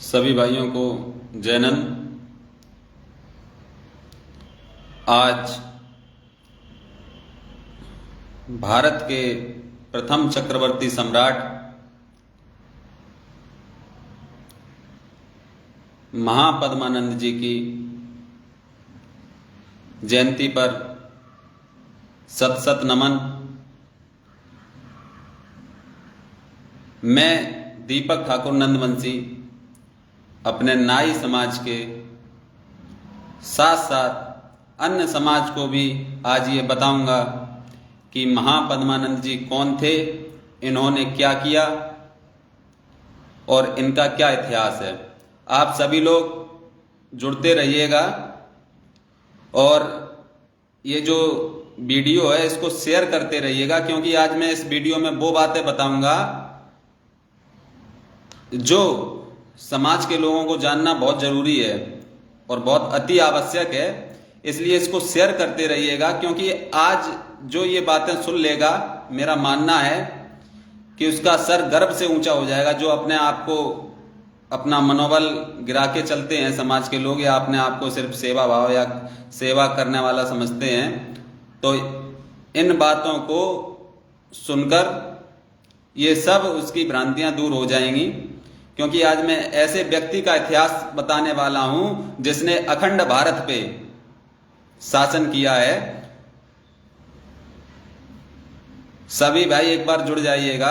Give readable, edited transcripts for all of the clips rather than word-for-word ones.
सभी भाइयों को जैनन। आज भारत के प्रथम चक्रवर्ती सम्राट महापद्मानंद जी की जयंती पर सत सत नमन। मैं दीपक ठाकुर नंदवंशी अपने नाई समाज के साथ साथ अन्य समाज को भी आज ये बताऊंगा कि महापद्मानंद जी कौन थे, इन्होंने क्या किया और इनका क्या इतिहास है। आप सभी लोग जुड़ते रहिएगा और ये जो वीडियो है इसको शेयर करते रहिएगा, क्योंकि आज मैं इस वीडियो में वो बातें बताऊंगा जो समाज के लोगों को जानना बहुत जरूरी है और बहुत अति आवश्यक है। इसलिए इसको शेयर करते रहिएगा, क्योंकि आज जो ये बातें सुन लेगा, मेरा मानना है कि उसका सर गर्व से ऊंचा हो जाएगा। जो अपने आप को अपना मनोबल गिरा के चलते हैं समाज के लोग, या अपने आप को सिर्फ सेवा भाव या सेवा करने वाला समझते हैं, तो इन बातों को सुनकर ये सब उसकी भ्रांतियां दूर हो जाएंगी। क्योंकि आज मैं ऐसे व्यक्ति का इतिहास बताने वाला हूं जिसने अखंड भारत पे शासन किया है। सभी भाई एक बार जुड़ जाइएगा।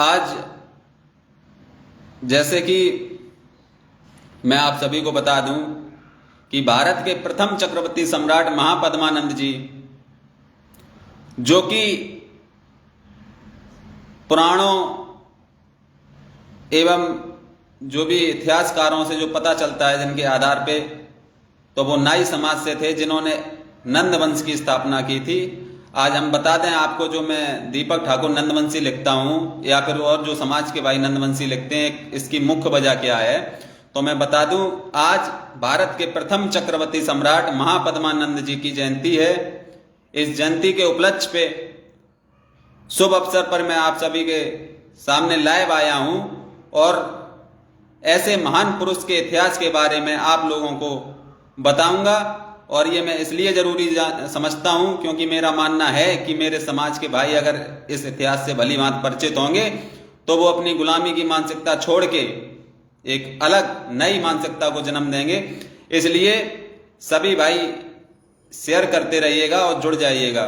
आज जैसे कि मैं आप सभी को बता दूं कि भारत के प्रथम चक्रवर्ती सम्राट महापद्मानंद जी, जो कि पुराणों एवं जो भी इतिहासकारों से जो पता चलता है जिनके आधार पे, तो वो नाई समाज से थे जिन्होंने नंद वंश की स्थापना की थी। आज हम बता दें आपको, जो मैं दीपक ठाकुर नंदवंशी लिखता हूं या फिर और जो समाज के भाई नंदवंशी लिखते हैं, इसकी मुख्य वजह क्या है, तो मैं बता दूं आज भारत के प्रथम चक्रवर्ती सम्राट महापद्मानंद जी की जयंती है। इस जयंती के उपलक्ष्य पे शुभ अवसर पर मैं आप सभी के सामने लाइव आया हूं और ऐसे महान पुरुष के इतिहास के बारे में आप लोगों को बताऊंगा। और ये मैं इसलिए जरूरी समझता हूं क्योंकि मेरा मानना है कि मेरे समाज के भाई अगर इस इतिहास से भली भांति परिचित होंगे तो वो अपनी गुलामी की मानसिकता छोड़ के एक अलग नई मानसिकता को जन्म देंगे। इसलिए सभी भाई शेयर करते रहिएगा और जुड़ जाइएगा।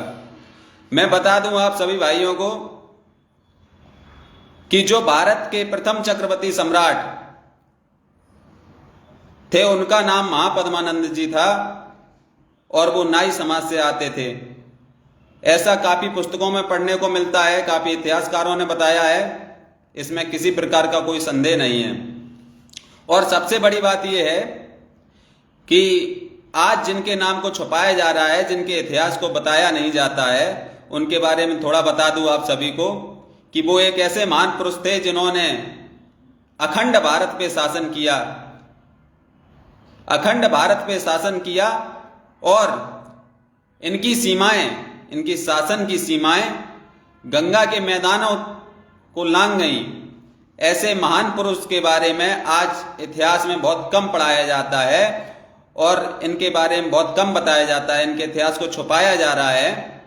मैं बता दूं आप सभी भाइयों को कि जो भारत के प्रथम चक्रवर्ती सम्राट थे उनका नाम महापद्मानंद जी था और वो नाई समाज से आते थे। ऐसा काफी पुस्तकों में पढ़ने को मिलता है, काफी इतिहासकारों ने बताया है, इसमें किसी प्रकार का कोई संदेह नहीं है। और सबसे बड़ी बात यह है कि आज जिनके नाम को छुपाया जा रहा है, जिनके इतिहास को बताया नहीं जाता है, उनके बारे में थोड़ा बता दूं आप सभी को कि वो एक ऐसे महान पुरुष थे जिन्होंने अखंड भारत पे शासन किया, अखंड भारत पे शासन किया और इनकी सीमाएं, इनकी शासन की सीमाएं गंगा के मैदानों को लांघ गई। ऐसे महान पुरुष के बारे में आज इतिहास में बहुत कम पढ़ाया जाता है और इनके बारे में बहुत कम बताया जाता है, इनके इतिहास को छुपाया जा रहा है।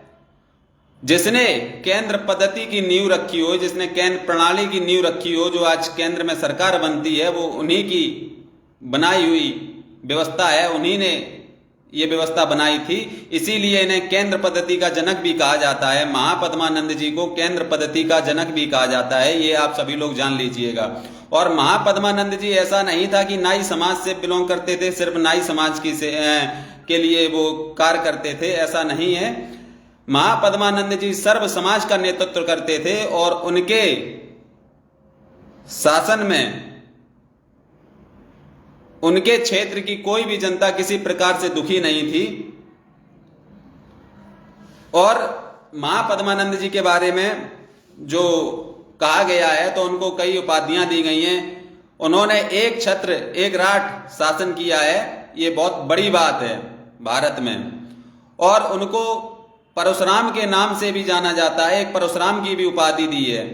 जिसने केंद्र पद्धति की नींव रखी हो, जिसने केंद्र प्रणाली की नींव रखी हो, जो आज केंद्र में सरकार बनती है, वो उन्हीं की बनाई हुई व्यवस्था है, उन्हीं ने ये व्यवस्था बनाई थी। इसीलिए इन्हें केंद्र पद्धति का जनक भी कहा जाता है। महापद्मानंद जी को केंद्र पद्धति का जनक भी कहा जाता है, ये आप सभी लोग जान लीजिएगा। और महापद्मानंद जी ऐसा नहीं था कि नाई समाज से बिलोंग करते थे, सिर्फ नाई समाज की के लिए वो कार्य करते थे, ऐसा नहीं है। महापद्मानंद जी सर्व समाज का नेतृत्व करते थे और उनके शासन में उनके क्षेत्र की कोई भी जनता किसी प्रकार से दुखी नहीं थी। और महापद्मानंद जी के बारे में जो कहा गया है, तो उनको कई उपाधियां दी गई हैं। उन्होंने एक छत्र एक राठ शासन किया है, ये बहुत बड़ी बात है भारत में। और उनको परशुराम के नाम से भी जाना जाता है, एक परशुराम की भी उपाधि दी है।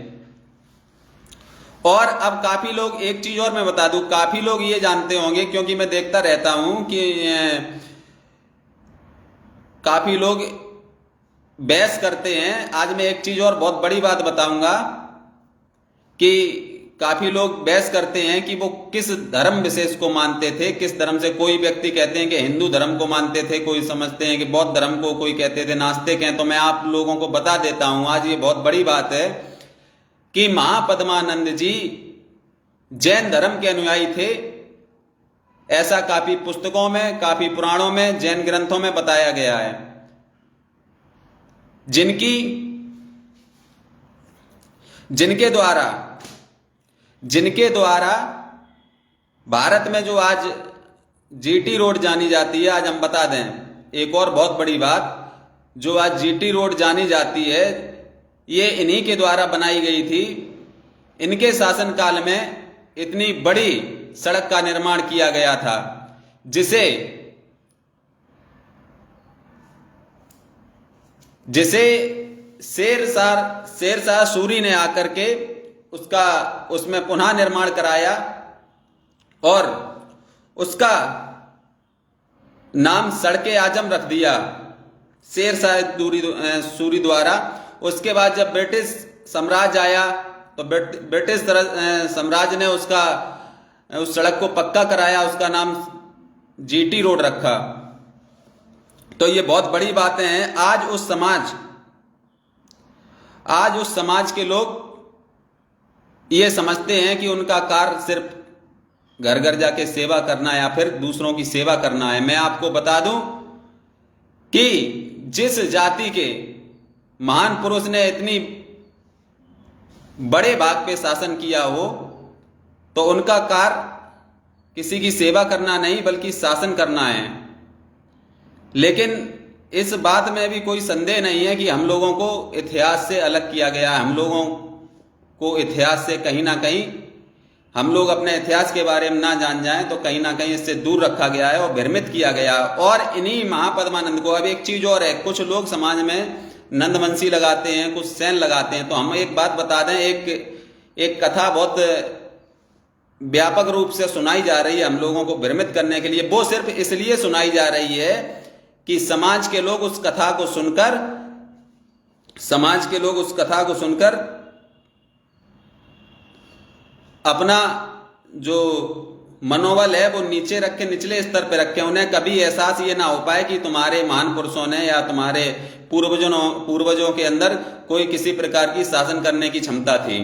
और अब काफी लोग, एक चीज और मैं बता दूं, काफी लोग ये जानते होंगे, क्योंकि मैं देखता रहता हूं कि काफी लोग बहस करते हैं। आज मैं एक चीज और बहुत बड़ी बात बताऊंगा कि काफी लोग बहस करते हैं कि वो किस धर्म विशेष को मानते थे, किस धर्म से। कोई व्यक्ति कहते हैं कि हिंदू धर्म को मानते थे, कोई समझते हैं कि बौद्ध धर्म को, कोई कहते थे नास्तिक हैं। तो मैं आप लोगों को बता देता हूं आज ये बहुत बड़ी बात है कि महापद्मानंद जी जैन धर्म के अनुयायी थे। ऐसा काफी पुस्तकों में, काफी पुराणों में, जैन ग्रंथों में बताया गया है, जिनके द्वारा भारत में जो आज जीटी रोड जानी जाती है, आज हम बता दें एक और बहुत बड़ी बात, जो आज जीटी रोड जानी जाती है ये इन्हीं के द्वारा बनाई गई थी। इनके शासनकाल में इतनी बड़ी सड़क का निर्माण किया गया था जिसे शेरशाह सूरी ने आकर के उसमें पुनः निर्माण कराया और उसका नाम सड़के आजम रख दिया शेरशाह सूरी द्वारा। उसके बाद जब ब्रिटिश साम्राज्य आया तो ब्रिटिश साम्राज्य ने उस सड़क को पक्का कराया, उसका नाम जीटी रोड रखा। तो ये बहुत बड़ी बातें हैं। आज उस समाज के लोग ये समझते हैं कि उनका कार्य सिर्फ घर घर जाके सेवा करना या फिर दूसरों की सेवा करना है। मैं आपको बता दूं कि जिस जाति के महान पुरुष ने इतनी बड़े भाग पे शासन किया हो तो उनका कार्य किसी की सेवा करना नहीं बल्कि शासन करना है। लेकिन इस बात में भी कोई संदेह नहीं है कि हम लोगों को इतिहास से अलग किया गया है। हम लोगों को इतिहास से कहीं ना कहीं, हम लोग अपने इतिहास के बारे में ना जान जाएं तो कहीं ना कहीं इससे दूर रखा गया है और भ्रमित किया गया। और इन्हीं महापद्मानंद को, अब एक चीज और है, कुछ लोग समाज में नंदवंशी लगाते हैं, कुछ सेन लगाते हैं। तो हम एक बात बता दें, एक कथा बहुत व्यापक रूप से सुनाई जा रही है हम लोगों को भ्रमित करने के लिए। वो सिर्फ इसलिए सुनाई जा रही है कि समाज के लोग उस कथा को सुनकर अपना जो मनोबल है वो नीचे रख के, निचले स्तर पे रखे। उन्हें कभी एहसास ये ना हो पाए कि तुम्हारे महान पुरुषों ने या तुम्हारे पूर्वजों के अंदर कोई किसी प्रकार की शासन करने की क्षमता थी।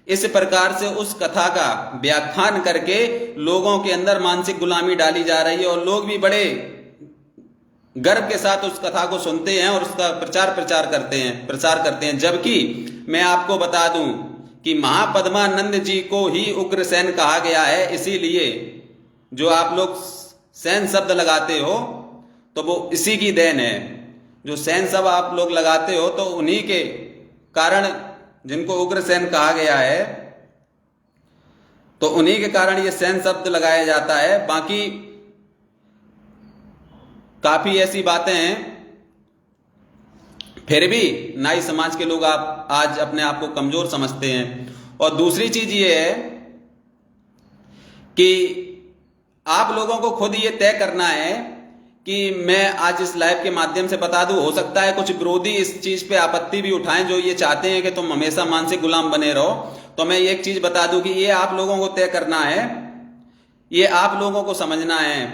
इस प्रकार से उस कथा का व्याख्यान करके लोगों के अंदर मानसिक गुलामी डाली जा रही है और लोग भी बड़े गर्व के साथ उस कथा को सुनते हैं और उसका प्रचार करते हैं। जबकि मैं आपको बता दूं कि महापद्मानंद जी को ही उग्रसेन कहा गया है। इसीलिए जो आप लोग सेन शब्द लगाते हो तो वो इसी की देन है। जो सेन शब्द आप लोग लगाते हो तो उन्हीं के कारण, जिनको उग्रसेन कहा गया है, तो उन्हीं के कारण ये सेन शब्द लगाया जाता है। बाकी काफी ऐसी बातें हैं, फिर भी नाई समाज के लोग आज अपने आप को कमजोर समझते हैं। और दूसरी चीज ये है कि आप लोगों को खुद ये तय करना है कि मैं आज इस लाइव के माध्यम से बता दूं, हो सकता है कुछ विरोधी इस चीज पे आपत्ति भी उठाएं, जो ये चाहते हैं कि तुम हमेशा मानसिक गुलाम बने रहो। तो मैं एक चीज बता दूं कि ये आप लोगों को तय करना है, ये आप लोगों को समझना है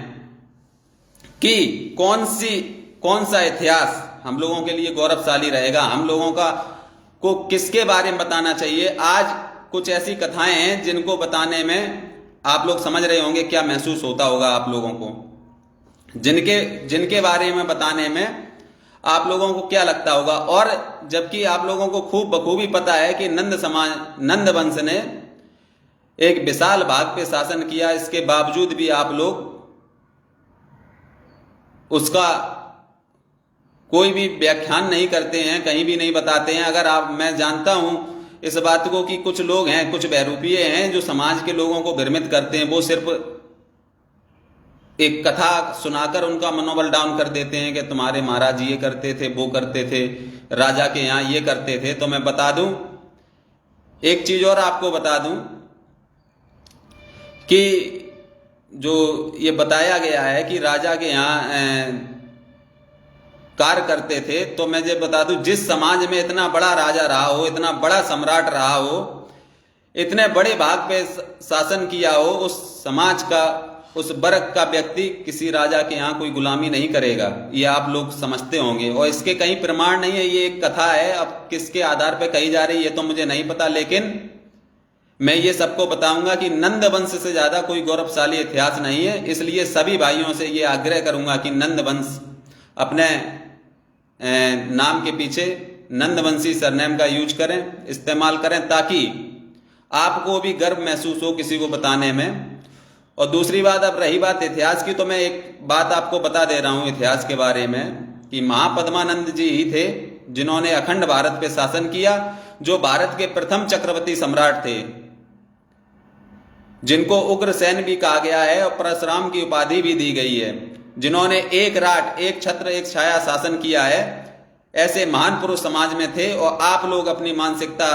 कि कौन सा इतिहास हम लोगों के लिए गौरवशाली रहेगा, हम लोगों को किसके बारे में बताना चाहिए। आज कुछ ऐसी कथाएं हैं जिनको बताने में आप लोग समझ रहे होंगे क्या महसूस होता होगा आप लोगों को, जिनके बारे में बताने में आप लोगों को क्या लगता होगा। और जबकि आप लोगों को बखूबी पता है कि नंद वंश ने एक विशाल भाग पे शासन किया, इसके बावजूद भी आप लोग उसका कोई भी व्याख्यान नहीं करते हैं, कहीं भी नहीं बताते हैं। मैं जानता हूं इस बात को कि कुछ लोग हैं, कुछ बहरूपीय हैं जो समाज के लोगों को भ्रमित करते हैं। वो सिर्फ एक कथा सुनाकर उनका मनोबल डाउन कर देते हैं कि तुम्हारे महाराज ये करते थे, वो करते थे, राजा के यहाँ ये करते थे। तो मैं बता दूं, एक चीज और आपको बता दूं कि जो ये बताया गया है कि राजा के यहाँ कार्य करते थे, तो मैं ये बता दूं, जिस समाज में इतना बड़ा राजा रहा हो, इतना बड़ा सम्राट रहा हो, इतने बड़े भाग पे शासन किया हो, उस समाज का, उस वर्ग का व्यक्ति किसी राजा के यहाँ कोई गुलामी नहीं करेगा। ये आप लोग समझते होंगे, और इसके कहीं प्रमाण नहीं है, ये एक कथा है। अब किसके आधार पर कही जा रही है ये तो मुझे नहीं पता, लेकिन मैं ये सबको बताऊंगा कि नंद वंश से ज्यादा कोई गौरवशाली इतिहास नहीं है। इसलिए सभी भाइयों से ये आग्रह करूंगा कि नंद वंश अपने नाम के पीछे नंदवंशी सरनेम का यूज करें, इस्तेमाल करें, ताकि आपको भी गर्व महसूस हो किसी को बताने में। और दूसरी बात, अब रही बात इतिहास की, तो मैं एक बात आपको बता दे रहा हूं इतिहास के बारे में कि महापद्मानंद जी ही थे जिन्होंने अखंड भारत पे शासन किया, जो भारत के प्रथम चक्रवर्ती सम्राट थे, जिनको उग्रसेन भी कहा गया है और परशुराम की उपाधि भी दी गई है, जिन्होंने एक राट, एक छत्र, एक छाया शासन किया है। ऐसे महान पुरुष समाज में थे। और आप लोग अपनी मानसिकता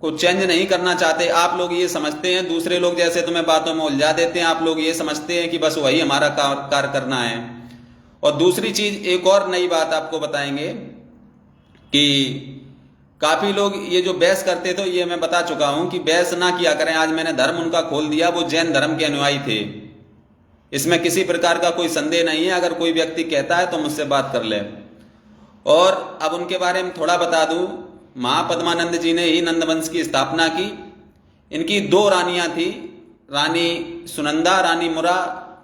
को चेंज नहीं करना चाहते। आप लोग ये समझते हैं, दूसरे लोग जैसे तुम्हें बातों में उलझा देते हैं, आप लोग ये समझते हैं कि बस वही हमारा कार्य करना है। और दूसरी चीज, एक और नई बात आपको बताएंगे कि काफी लोग ये जो बहस करते, तो ये मैं बता चुका हूं कि बहस ना किया करें। आज मैंने धर्म उनका खोल दिया, वो जैन धर्म के अनुयायी थे, इसमें किसी प्रकार का कोई संदेह नहीं है। अगर कोई व्यक्ति कहता है तो मुझसे बात कर ले। और अब उनके बारे में थोड़ा बता दूं, महापद्मानंद जी ने ही नंदवंश की स्थापना की। इनकी दो रानियां थी, रानी सुनंदा, रानी मुरा,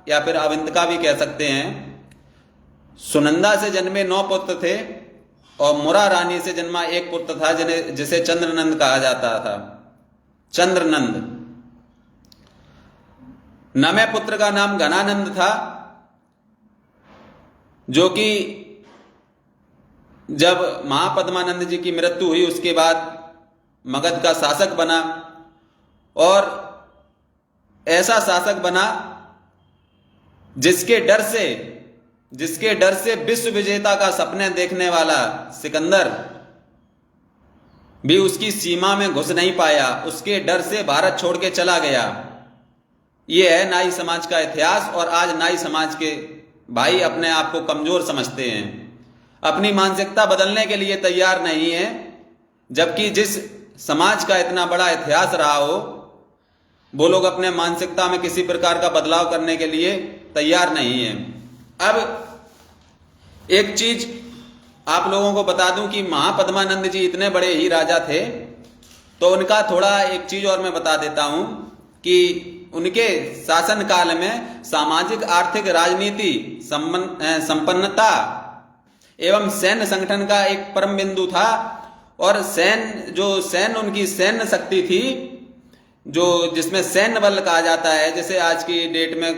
या फिर अवंतिका भी कह सकते हैं। सुनंदा से जन्मे 9 पुत्र थे और मुरा रानी से जन्मा एक पुत्र था जिसे चंद्रनंद कहा जाता था, चंद्रनंद। नवे पुत्र का नाम घनानंद था, जो कि जब महापद्मानंद जी की मृत्यु हुई उसके बाद मगध का शासक बना, और ऐसा शासक बना जिसके डर से विश्व विजेता का सपने देखने वाला सिकंदर भी उसकी सीमा में घुस नहीं पाया। उसके डर से भारत छोड़ के चला गया। यह है नाई समाज का इतिहास। और आज नाई समाज के भाई अपने आप को कमजोर समझते हैं, अपनी मानसिकता बदलने के लिए तैयार नहीं है, जबकि जिस समाज का इतना बड़ा इतिहास रहा हो, वो लोग अपने मानसिकता में किसी प्रकार का बदलाव करने के लिए तैयार नहीं है। अब एक चीज आप लोगों को बता दूं कि महापद्मानंद जी इतने बड़े ही राजा थे, तो उनका थोड़ा एक चीज और मैं बता देता हूं कि उनके शासन काल में सामाजिक, आर्थिक, राजनीति, संपन्नता एवं सैन्य संगठन का एक परम बिंदु था। और सैन्य उनकी सैन्य शक्ति थी, जो जिसमें सैन्य बल कहा जाता है, जैसे आज की डेट में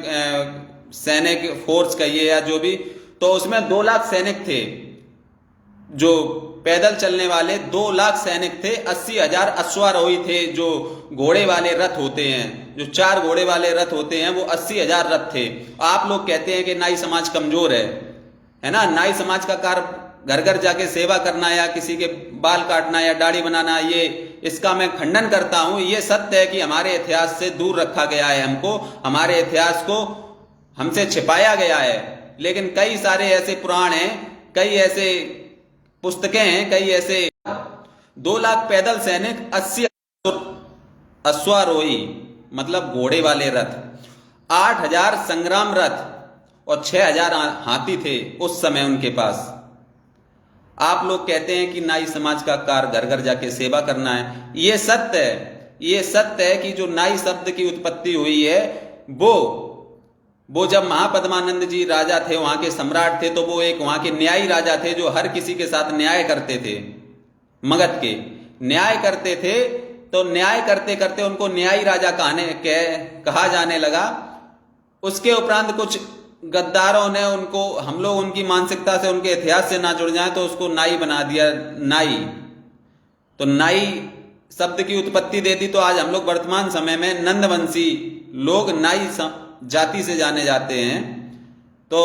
सैनिक फोर्स कहिए या जो भी, तो उसमें 2 लाख सैनिक थे, जो पैदल चलने वाले 2 लाख सैनिक थे। 80,000 अश्वारोही थे, जो घोड़े वाले रथ होते हैं, जो 4 घोड़े वाले रथ होते हैं, वो 80,000 रथ थे। आप लोग कहते हैं कि नाई समाज कमजोर है ना। नाई समाज का कार्य घर घर जाके सेवा करना या किसी के बाल काटना या दाढ़ी बनाना, ये इसका मैं खंडन करता हूं। ये सत्य है कि हमारे इतिहास से दूर रखा गया है, हमको हमारे इतिहास को हमसे छिपाया गया है। लेकिन कई सारे ऐसे पुराण हैं, कई ऐसे पुस्तकें हैं, कई ऐसे 2 लाख पैदल सैनिक, 80 अश्वारोही मतलब घोड़े वाले रथ, 8,000 संग्राम रथ और 6,000 हाथी थे उस समय उनके पास। आप लोग कहते हैं कि नाई समाज का कार्य घर घर जाके सेवा करना है। ये सत्य है, ये सत्य है कि जो नाई शब्द की उत्पत्ति हुई है, वो जब महापद्मानंद जी राजा थे, वहां के सम्राट थे, तो वो एक वहां के न्यायी राजा थे, जो हर किसी के साथ न्याय करते थे। मगध के न्याय करते थे, तो न्याय करते करते उनको न्यायी राजा कहा जाने लगा। उसके उपरांत कुछ गद्दारों ने उनको, हम लोग उनकी मानसिकता से, उनके इतिहास से ना जुड़ जाए, तो उसको नाई बना दिया, नाई। तो नाई शब्द की उत्पत्ति दे दी। तो आज हम लोग वर्तमान समय में नंदवंशी लोग जाति से जाने जाते हैं। तो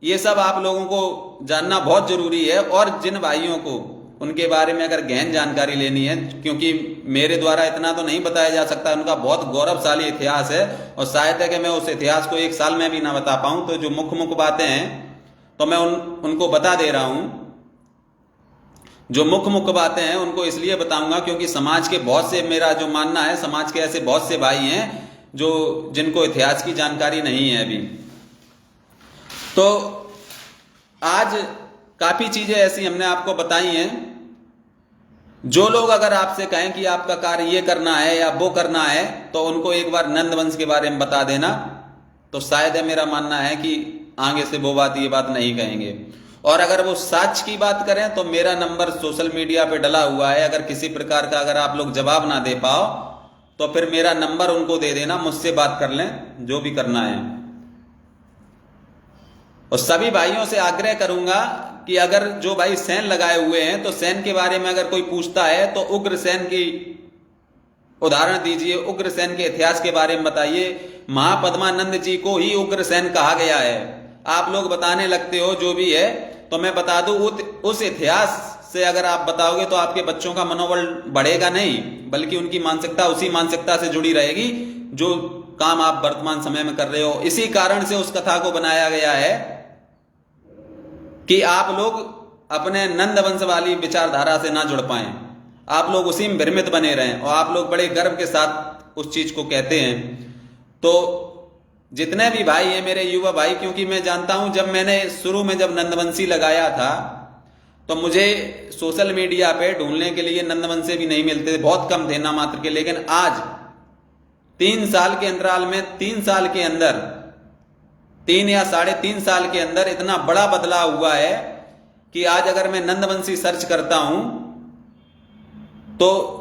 ये सब आप लोगों को जानना बहुत जरूरी है। और जिन भाइयों को उनके बारे में अगर गहन जानकारी लेनी है, क्योंकि मेरे द्वारा इतना तो नहीं बताया जा सकता, उनका बहुत गौरवशाली इतिहास है और शायद है कि मैं उस इतिहास को एक साल में भी ना बता पाऊं। तो जो मुख्य बातें हैं तो मैं उनको बता दे रहा हूं। जो मुख्य बातें हैं उनको इसलिए बताऊंगा क्योंकि समाज के बहुत से, मेरा जो मानना है, समाज के ऐसे बहुत से भाई हैं जो जिनको इतिहास की जानकारी नहीं है अभी। तो आज काफी चीजें ऐसी हमने आपको बताई हैं। जो लोग अगर आपसे कहें कि आपका कार्य ये करना है या वो करना है, तो उनको एक बार नंद वंश के बारे में बता देना, तो शायद है मेरा मानना है कि आगे से वो बात ये बात नहीं कहेंगे। और अगर वो सच की बात करें तो मेरा नंबर सोशल मीडिया पे डला हुआ है। अगर किसी प्रकार का अगर आप लोग जवाब ना दे पाओ तो फिर मेरा नंबर उनको दे देना, मुझसे बात कर लें, जो भी करना है। और सभी भाइयों से आग्रह करूंगा कि अगर जो भाई सेन लगाए हुए हैं तो सेन के बारे में अगर कोई पूछता है तो उग्रसेन की उदाहरण दीजिए, उग्रसेन के इतिहास के बारे में बताइए। महापद्मानंद जी को ही उग्रसेन कहा गया है। आप लोग बताने लगते हो जो भी है, तो मैं बता दूं उस इतिहास से अगर आप बताओगे तो आपके बच्चों का मनोबल बढ़ेगा नहीं, बल्कि उनकी मानसिकता उसी मानसिकता से जुड़ी रहेगी जो काम आप वर्तमान समय में कर रहे हो। इसी कारण से उस कथा को बनाया गया है कि आप लोग अपने नंद वंश वाली विचारधारा से ना जुड़ पाएं, आप लोग उसी में भ्रमित बने रहें और आप लोग बड़े गर्व के साथ उस चीज को कहते हैं। तो जितने भी भाई हैं मेरे युवा भाई, क्योंकि मैं जानता हूं जब मैंने शुरू में जब नंदवंशी लगाया था तो मुझे सोशल मीडिया पे ढूंढने के लिए नंदवंशी भी नहीं मिलते थे, बहुत कम थे ना मात्र के। लेकिन आज 3 साल के अंतराल में, 3 साल के अंदर, 3 या 3.5 साल के अंदर इतना बड़ा बदलाव हुआ है कि आज अगर मैं नंदवंशी सर्च करता हूं तो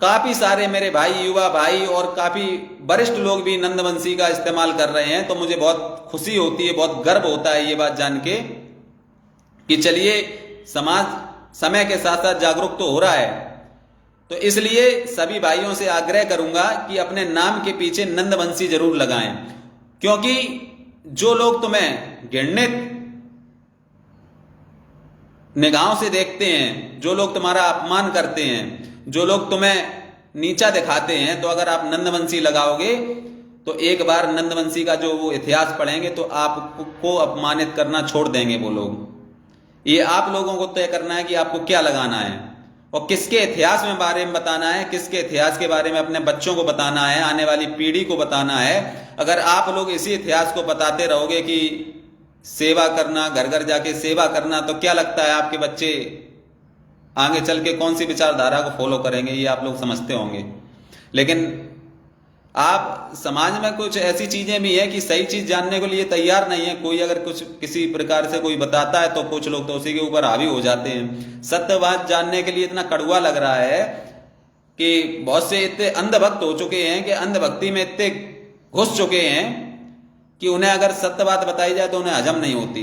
काफी सारे मेरे भाई, युवा भाई और काफी वरिष्ठ लोग भी नंदवंशी का इस्तेमाल कर रहे हैं। तो मुझे बहुत खुशी होती है, बहुत गर्व होता है ये बात जान के कि चलिए समाज समय के साथ साथ जागरूक तो हो रहा है। तो इसलिए सभी भाइयों से आग्रह करूंगा कि अपने नाम के पीछे नंदवंशी जरूर लगाएं, क्योंकि जो लोग तुम्हें घृणित निगाहों से देखते हैं, जो लोग तुम्हारा अपमान करते हैं, जो लोग तुम्हें नीचा दिखाते हैं, तो अगर आप नंदवंशी लगाओगे तो एक बार नंदवंशी का जो वो इतिहास पढ़ेंगे तो आपको अपमानित करना छोड़ देंगे वो लोग। ये आप लोगों को तय करना है कि आपको क्या लगाना है और किसके इतिहास में बारे में बताना है, किसके इतिहास के बारे में अपने बच्चों को बताना है, आने वाली पीढ़ी को बताना है। अगर आप लोग इसी इतिहास को बताते रहोगे कि सेवा करना, घर घर जाके सेवा करना, तो क्या लगता है आपके बच्चे आगे चल के कौन सी विचारधारा को फॉलो करेंगे, ये आप लोग समझते होंगे। लेकिन आप समाज में कुछ ऐसी चीजें भी हैं कि सही चीज जानने के लिए तैयार नहीं है। कोई अगर कुछ किसी प्रकार से कोई बताता है तो कुछ लोग तो उसी के ऊपर हावी हो जाते हैं। सत्य बात जानने के लिए इतना कड़वा लग रहा है कि बहुत से इतने अंधभक्त हो चुके हैं कि अंधभक्ति में इतने घुस चुके हैं कि उन्हें अगर सत्य बात बताई जाए तो उन्हें हजम नहीं होती।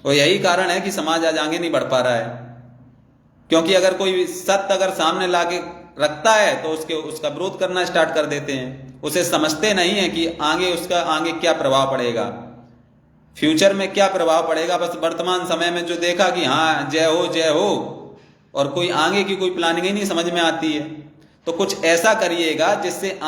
और यही कारण है कि समाज आज आगे नहीं बढ़ पा रहा है, क्योंकि अगर कोई सत्य अगर सामने लाके रखता है तो उसका विरोध करना स्टार्ट कर देते हैं। उसे समझते नहीं है कि उसका आगे क्या प्रभाव पड़ेगा, फ्यूचर में क्या प्रभाव पड़ेगा। बस वर्तमान समय में जो देखा कि हाँ जय हो और कोई आगे की कोई प्लानिंग ही नहीं समझ में आती है। तो कुछ ऐसा करिएगा जिससे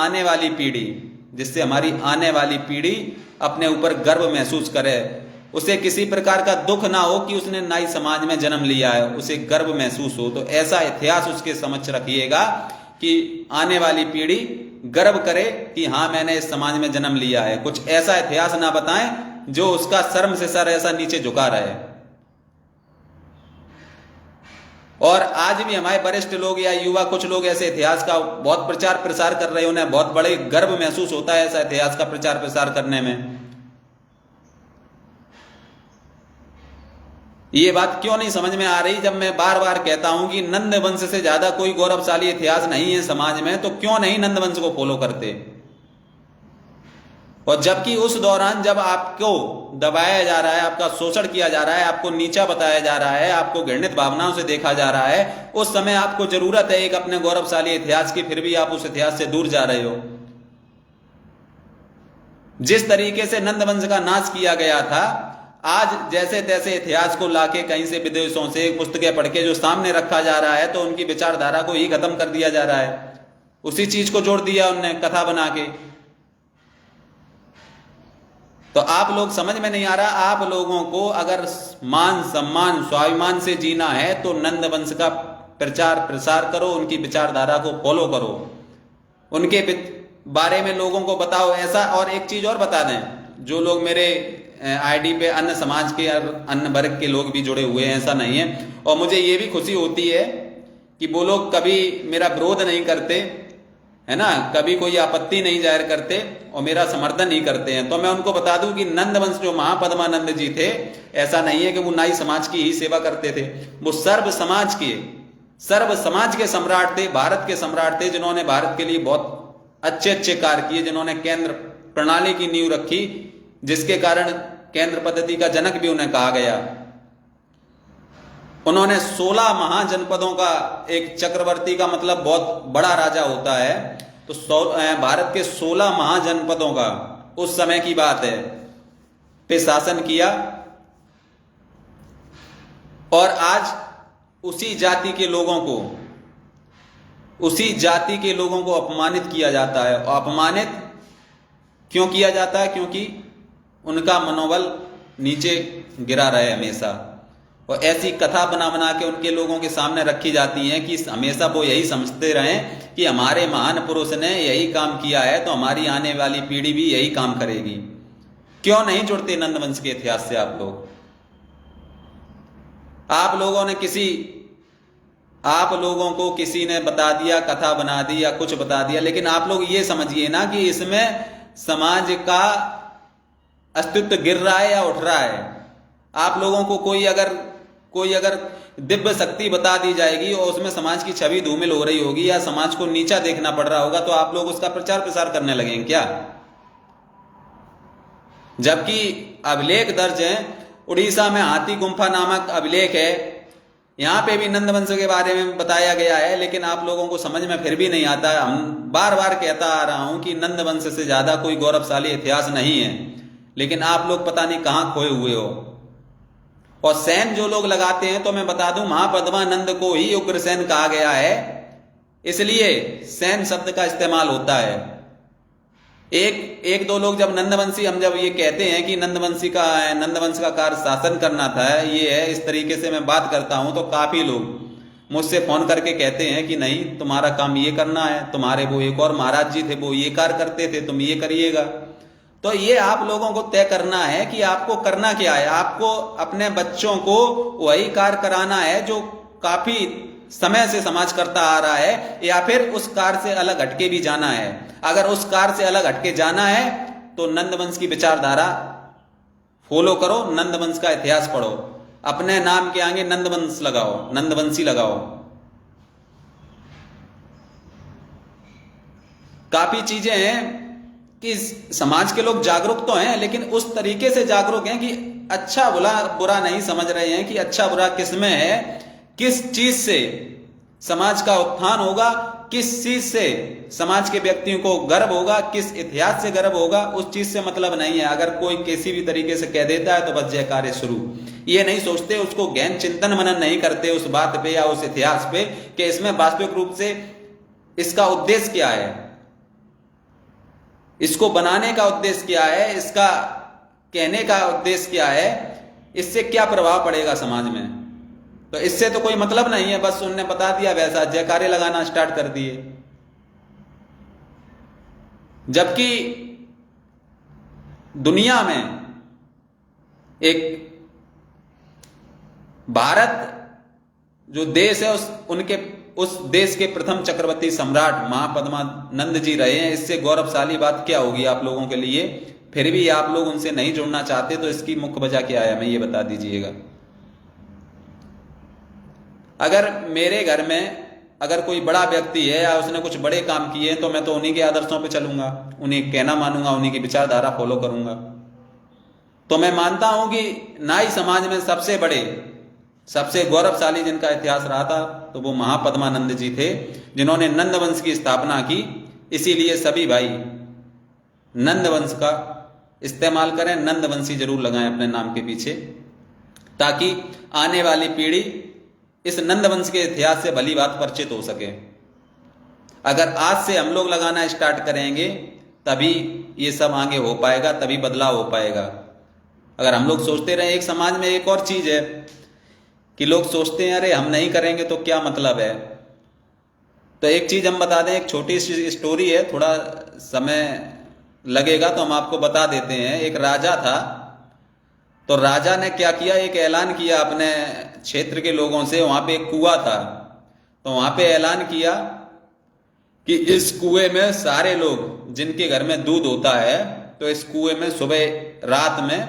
हमारी आने वाली पीढ़ी अपने ऊपर गर्व महसूस करे, उसे किसी प्रकार का दुख ना हो कि उसने नाई समाज में जन्म लिया है, उसे गर्व महसूस हो। तो ऐसा इतिहास उसके समक्ष रखिएगा कि आने वाली पीढ़ी गर्व करे कि हाँ मैंने इस समाज में जन्म लिया है। कुछ ऐसा इतिहास ना बताएं जो उसका शर्म से सर ऐसा नीचे झुका रहे। और आज भी हमारे वरिष्ठ लोग या युवा कुछ लोग ऐसे इतिहास का बहुत प्रचार प्रसार कर रहे हैं, उन्हें बहुत बड़े गर्व महसूस होता है ऐसा इतिहास का प्रचार प्रसार करने में। ये बात क्यों नहीं समझ में आ रही जब मैं बार बार कहता हूं कि नंद वंश से ज्यादा कोई गौरवशाली इतिहास नहीं है समाज में, तो क्यों नहीं नंद वंश को फॉलो करते। और जबकि उस दौरान जब आपको दबाया जा रहा है, आपका शोषण किया जा रहा है, आपको नीचा बताया जा रहा है, आपको घृणित भावनाओं से देखा जा रहा है, उस समय आपको जरूरत है एक अपने गौरवशाली इतिहास की, फिर भी आप उस इतिहास से दूर जा रहे हो। जिस तरीके से नंद वंश का नाश किया गया था, आज जैसे तैसे इतिहास को लाके कहीं से विदेशों से पुस्तकें पढ़ के जो सामने रखा जा रहा है, तो उनकी विचारधारा को ही खत्म कर दिया जा रहा है। उसी चीज को जोड़ दिया उनने कथा बना के। तो आप लोग समझ में नहीं आ रहा, आप लोगों को अगर मान सम्मान स्वाभिमान से जीना है तो नंद वंश का प्रचार प्रसार करो, उनकी विचारधारा को फॉलो करो, उनके बारे में लोगों को बताओ ऐसा। और एक चीज और बता दें, जो लोग मेरे आईडी पे अन्य समाज के और अन्य वर्ग के लोग भी जुड़े हुए हैं, ऐसा नहीं है। और मुझे ये भी खुशी होती है कि वो लोग कभी मेरा विरोध नहीं करते, है ना, कभी कोई आपत्ति नहीं जाहिर करते और मेरा समर्थन ही करते हैं। तो मैं उनको बता दूं कि नंद वंश जो महापद्मानंद जी थे, ऐसा नहीं है कि वो नाई समाज की ही सेवा करते थे, वो सर्व समाज के सम्राट थे, भारत के सम्राट थे, जिन्होंने भारत के लिए बहुत अच्छे अच्छे कार्य किए, जिन्होंने केंद्र प्रणाली की नींव रखी, जिसके कारण केंद्र पद्धति का जनक भी उन्हें कहा गया। उन्होंने 16 महाजनपदों का, एक चक्रवर्ती का मतलब बहुत बड़ा राजा होता है, तो भारत के 16 महाजनपदों का उस समय की बात है पे शासन किया। और आज उसी जाति के लोगों को अपमानित किया जाता है। और अपमानित क्यों किया जाता है? क्योंकि उनका मनोबल नीचे गिरा रहे हमेशा। और ऐसी कथा बना बना के उनके लोगों के सामने रखी जाती हैं कि हमेशा वो यही समझते रहें कि हमारे महान पुरुष ने यही काम किया है, तो हमारी आने वाली पीढ़ी भी यही काम करेगी। क्यों नहीं जुड़ते नंद वंश के इतिहास से आप लोग? आप लोगों को किसी ने बता दिया, कथा बना दी या कुछ बता दिया, लेकिन आप लोग ये समझिए ना कि इसमें समाज का अस्तित्व गिर रहा है या उठ रहा है। आप लोगों को कोई अगर दिव्य शक्ति बता दी जाएगी और उसमें समाज की छवि धूमिल हो रही होगी या समाज को नीचा देखना पड़ रहा होगा, तो आप लोग उसका प्रचार प्रसार करने लगेंगे क्या? जबकि अभिलेख दर्ज है, उड़ीसा में हाथी गुम्फा नामक अभिलेख है, यहां पे भी नंद वंश के बारे में बताया गया है, लेकिन आप लोगों को समझ में फिर भी नहीं आता। हम बार बार कहता आ रहा हूं कि नंद वंश से ज्यादा कोई गौरवशाली इतिहास नहीं है, लेकिन आप लोग पता नहीं कहां खोए हुए हो। और सेन जो लोग लगाते हैं, तो मैं बता दूं, महापद्मानंद को ही उग्रसेन कहा गया है, इसलिए सेन शब्द का इस्तेमाल होता है। एक दो लोग जब नंदवंशी, हम जब ये कहते हैं कि नंदवंश का कार्य शासन करना था, ये है, इस तरीके से मैं बात करता हूं, तो काफी लोग मुझसे फोन करके कहते हैं कि नहीं, तुम्हारा काम ये करना है, तुम्हारे वो एक और महाराज जी थे, वो ये कार्य करते थे, तुम ये करिएगा। तो ये आप लोगों को तय करना है कि आपको करना क्या है। आपको अपने बच्चों को वही कार्य कराना है जो काफी समय से समाज करता आ रहा है, या फिर उस कार्य से अलग हटके भी जाना है। अगर उस कार्य से अलग हटके जाना है तो नंदवंश की विचारधारा फॉलो करो, नंदवंश का इतिहास पढ़ो, अपने नाम के आगे नंदवंश लगाओ, नंदवंशी लगाओ। काफी चीजें हैं कि समाज के लोग जागरूक तो हैं, लेकिन उस तरीके से जागरूक हैं कि अच्छा बुरा नहीं समझ रहे हैं कि अच्छा बुरा किसमें है, किस चीज से समाज का उत्थान होगा, किस चीज से समाज के व्यक्तियों को गर्व होगा, किस इतिहास से गर्व होगा, उस चीज से मतलब नहीं है। अगर कोई किसी भी तरीके से कह देता है तो बस जयकारे शुरू। ये नहीं सोचते, उसको गहन चिंतन मनन नहीं करते उस बात पे या उस इतिहास पे कि इसमें वास्तविक रूप से इसका उद्देश्य क्या है, इसको बनाने का उद्देश्य क्या है, इसका कहने का उद्देश्य क्या है, इससे क्या प्रभाव पड़ेगा समाज में। तो इससे तो कोई मतलब नहीं है, बस उनने बता दिया वैसा जयकारे लगाना स्टार्ट कर दिए। जबकि दुनिया में एक भारत जो देश है उस देश के प्रथम चक्रवर्ती सम्राट महापद्मानंद जी रहे हैं। इससे गौरवशाली बात क्या होगी आप लोगों के लिए? फिर भी आप लोग उनसे नहीं जुड़ना चाहते, तो इसकी मुख्य वजह क्या है, हमें ये बता दीजिएगा। अगर मेरे घर में अगर कोई बड़ा व्यक्ति है या उसने कुछ बड़े काम किए हैं, तो मैं तो उन्हीं के आदर्शों पे चलूंगा, उन्हें कहना मानूंगा, उन्हीं की विचारधारा फॉलो करूंगा। तो मैं मानता हूं कि नाई समाज में सबसे बड़े, सबसे गौरवशाली जिनका इतिहास रहा था, तो वो महापद्मानंद जी थे, जिन्होंने नंद वंश की स्थापना की। इसीलिए सभी भाई नंद वंश का इस्तेमाल करें, नंदवंशी जरूर लगाएं अपने नाम के पीछे, ताकि आने वाली पीढ़ी इस नंदवंश के इतिहास से भली बात परिचित हो सके। अगर आज से हम लोग लगाना स्टार्ट करेंगे तभी ये सब आगे हो पाएगा, तभी बदलाव हो पाएगा। अगर हम लोग सोचते रहे, एक समाज में एक और चीज है कि लोग सोचते हैं अरे हम नहीं करेंगे तो क्या मतलब है। तो एक चीज हम बता दें, एक छोटी सी स्टोरी है, थोड़ा समय लगेगा तो हम आपको बता देते हैं। एक राजा था, तो राजा ने क्या किया, एक ऐलान किया अपने क्षेत्र के लोगों से। वहां पे एक कुआं था, तो वहां पे ऐलान किया कि इस कुएं में सारे लोग जिनके घर में दूध होता है, तो इस कुएं में सुबह रात में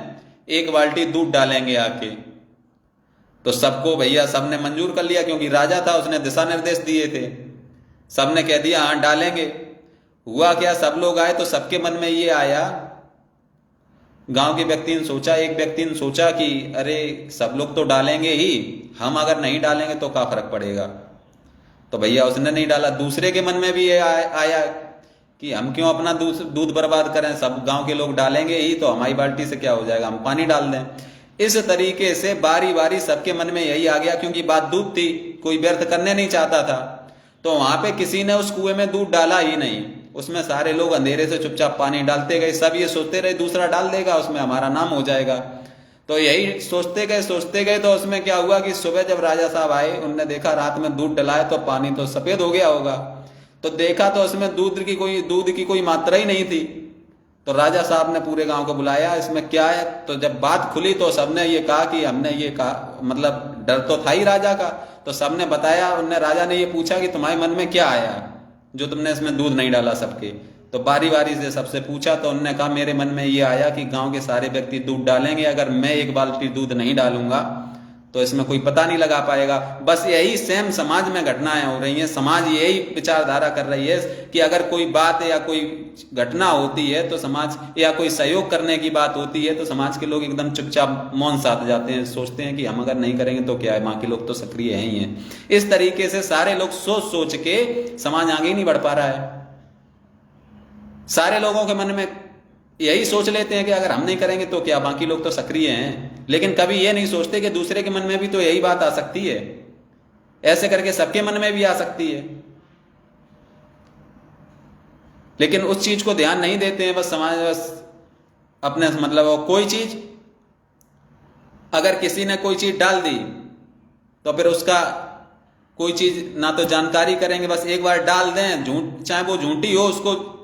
1 बाल्टी दूध डालेंगे आके। तो सबको भैया सबने मंजूर कर लिया, क्योंकि राजा था, उसने दिशा निर्देश दिए थे। सबने कह दिया हाँ डालेंगे। हुआ क्या, सब लोग आए तो सबके मन में ये आया, गांव के व्यक्ति ने सोचा, एक व्यक्ति ने सोचा कि अरे सब लोग तो डालेंगे ही, हम अगर नहीं डालेंगे तो क्या फर्क पड़ेगा। तो भैया उसने नहीं डाला। दूसरे के मन में भी ये आया कि हम क्यों अपना दूध बर्बाद करें, सब गांव के लोग डालेंगे ही तो हमारी बाल्टी से क्या हो जाएगा, हम पानी डाल दें। इस तरीके से बारी बारी सबके मन में यही आ गया, क्योंकि बात दूध थी, कोई व्यर्थ करने नहीं चाहता था। तो वहां पे किसी ने उस कुएं में दूध डाला ही नहीं, उसमें सारे लोग अंधेरे से चुपचाप पानी डालते गए। सब ये सोचते रहे दूसरा डाल देगा, उसमें हमारा नाम हो जाएगा। तो यही सोचते गए, तो उसमें क्या हुआ कि सुबह जब राजा साहब आए, उनने देखा रात में दूध डलाए तो पानी तो सफेद हो गया होगा। तो देखा तो उसमें दूध की कोई मात्रा ही नहीं थी। तो राजा साहब ने पूरे गांव को बुलाया, इसमें क्या है। तो जब बात खुली तो सबने ये कहा कि हमने ये कहा, मतलब डर तो था ही राजा का। तो सबने बताया, उनने राजा ने ये पूछा कि तुम्हारे मन में क्या आया जो तुमने इसमें दूध नहीं डाला सबके। तो बारी बारी से सबसे पूछा, तो उन्होंने कहा मेरे मन में ये आया कि गांव के सारे व्यक्ति दूध डालेंगे, अगर मैं 1 बाल्टी दूध नहीं डालूंगा तो इसमें कोई पता नहीं लगा पाएगा। बस यही सेम समाज में घटनाएं हो रही हैं। समाज यही विचारधारा कर रही है कि अगर कोई बात या कोई घटना होती है तो समाज, या कोई सहयोग करने की बात होती है तो समाज के लोग एकदम चुपचाप मौन साध जाते हैं, सोचते हैं कि हम अगर नहीं करेंगे तो क्या है, बाकी लोग तो सक्रिय हैं ही हैं। इस तरीके से सारे लोग सोच सोच के समाज आगे ही नहीं बढ़ पा रहा है। सारे लोगों के मन में यही सोच लेते हैं कि अगर हम नहीं करेंगे तो क्या, बाकी लोग तो सक्रिय हैं। लेकिन कभी ये नहीं सोचते कि दूसरे के मन में भी तो यही बात आ सकती है, ऐसे करके सबके मन में भी आ सकती है। लेकिन उस चीज को ध्यान नहीं देते हैं। बस समाज बस अपने मतलब कोई चीज, अगर किसी ने कोई चीज डाल दी तो फिर उसका कोई चीज ना तो जानकारी करेंगे, बस एक बार डाल दें, चाहे वो झूठी हो, उसको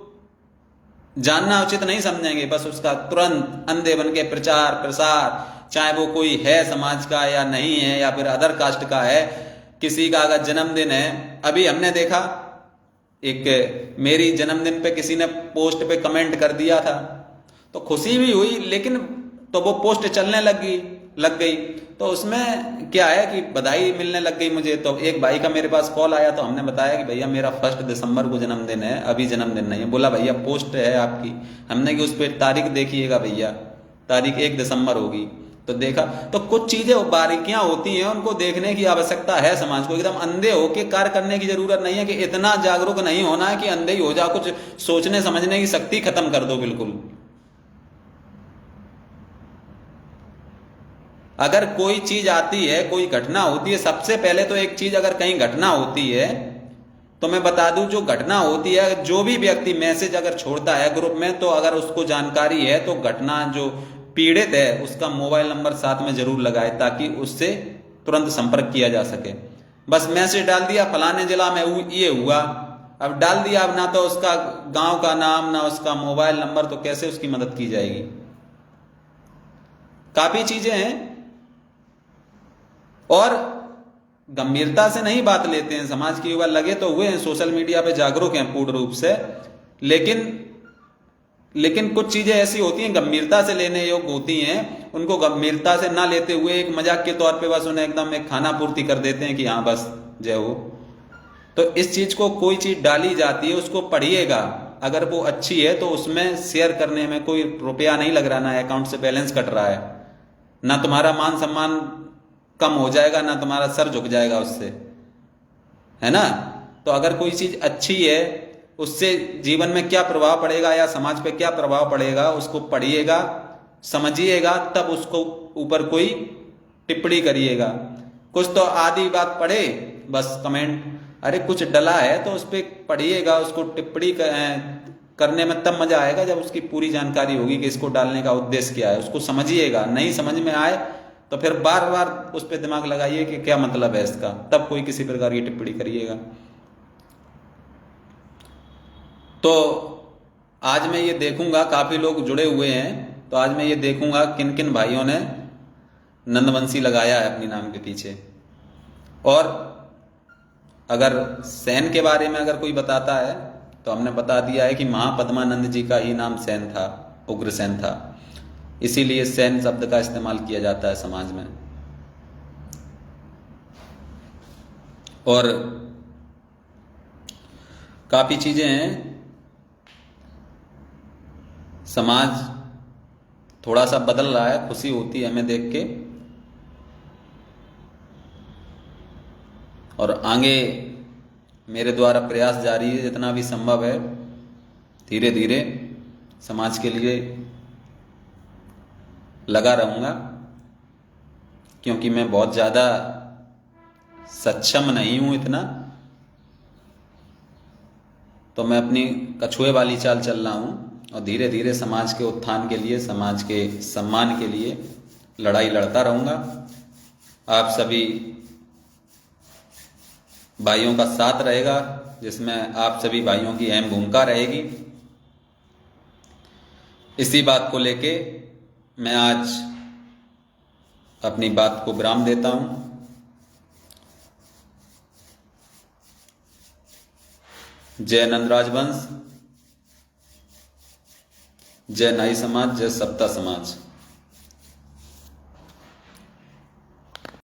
जानना उचित नहीं समझेंगे, बस उसका तुरंत अंधे बन के प्रचार प्रसार, चाहे वो कोई है समाज का या नहीं है, या फिर अदर कास्ट का है। किसी का अगर जन्मदिन है, अभी हमने देखा एक मेरी जन्मदिन पे किसी ने पोस्ट पे कमेंट कर दिया था, तो खुशी भी हुई, लेकिन तो वो पोस्ट चलने लग गई। तो उसमें क्या है कि बधाई मिलने लग गई मुझे। तो एक भाई का मेरे पास कॉल आया, तो हमने बताया कि भैया मेरा 1 दिसंबर को जन्मदिन है, अभी जन्मदिन नहीं है। बोला भैया पोस्ट है आपकी। हमने कि उस पर तारीख देखिएगा भैया, तारीख 1 दिसंबर होगी। तो देखा, तो कुछ चीजें बारीकियां होती हैं, उनको देखने की आवश्यकता है। समाज को एकदम अंधे होके कार्य करने की जरूरत नहीं है, कि इतना जागरूक नहीं होना है कि अंधे ही हो जाओ, कुछ सोचने समझने की शक्ति खत्म कर दो बिल्कुल। अगर कोई चीज आती है, कोई घटना होती है, सबसे पहले तो एक चीज, अगर कहीं घटना होती है तो मैं बता दूं, जो घटना होती है, जो भी व्यक्ति मैसेज अगर छोड़ता है ग्रुप में, तो अगर उसको जानकारी है तो घटना जो पीड़ित है उसका मोबाइल नंबर साथ में जरूर लगाए, ताकि उससे तुरंत संपर्क किया जा सके। बस मैसेज डाल दिया फलाने जिला में ये हुआ, अब डाल दिया, अब ना तो उसका गांव का नाम ना उसका मोबाइल नंबर, तो कैसे उसकी मदद की जाएगी। काफी चीजें हैं, और गंभीरता से नहीं बात लेते हैं। समाज के युवा लगे तो हुए हैं, सोशल मीडिया पे जागरूक हैं पूर्ण रूप से, लेकिन कुछ चीजें ऐसी होती हैं गंभीरता से लेने योग्य होती हैं, उनको गंभीरता से ना लेते हुए एक मजाक के तौर पे बस उन्हें एकदम एक खाना पूर्ति कर देते हैं कि हाँ बस जय हो। तो इस चीज को, कोई चीज डाली जाती है उसको पढ़िएगा, अगर वो अच्छी है तो उसमें शेयर करने में कोई रुपया नहीं लग रहा, ना अकाउंट से बैलेंस कट रहा है, ना तुम्हारा मान सम्मान कम हो जाएगा, ना तुम्हारा सर झुक जाएगा उससे, है ना। तो अगर कोई चीज अच्छी है उससे जीवन में क्या प्रभाव पड़ेगा या समाज पे क्या प्रभाव पड़ेगा उसको पढ़िएगा, समझिएगा, तब उसको ऊपर कोई टिप्पणी करिएगा। कुछ तो आधी बात पढ़े बस कमेंट, अरे कुछ डला है तो उस पर पढ़िएगा, उसको टिप्पणी करने में तब मजा आएगा जब उसकी पूरी जानकारी होगी कि इसको डालने का उद्देश्य क्या है, उसको समझिएगा। नहीं समझ में आए तो फिर बार बार उस पर दिमाग लगाइए कि क्या मतलब है इसका, तब कोई किसी प्रकार की टिप्पणी करिएगा। तो आज मैं ये देखूंगा, काफी लोग जुड़े हुए हैं, तो आज मैं ये देखूंगा किन किन भाइयों ने नंदवंशी लगाया है अपनी नाम के पीछे। और अगर सेन के बारे में अगर कोई बताता है तो हमने बता दिया है कि महापद्मानंद जी का ही नाम सेन था, उग्रसेन था, इसीलिए सेन शब्द का इस्तेमाल किया जाता है समाज में। और काफी चीजें हैं, समाज थोड़ा सा बदल रहा है, खुशी होती है हमें देख के। और आगे मेरे द्वारा प्रयास जारी है, जितना भी संभव है धीरे धीरे समाज के लिए लगा रहूंगा, क्योंकि मैं बहुत ज़्यादा सक्षम नहीं हूं इतना, तो मैं अपनी कछुए वाली चाल चल रहा हूं और धीरे धीरे समाज के उत्थान के लिए, समाज के सम्मान के लिए लड़ाई लड़ता रहूंगा। आप सभी भाइयों का साथ रहेगा, जिसमें आप सभी भाइयों की अहम भूमिका रहेगी। इसी बात को लेके मैं आज अपनी बात को विराम देता हूं। जय नंद राजवंश, जय नाई समाज, जय सप्ता समाज।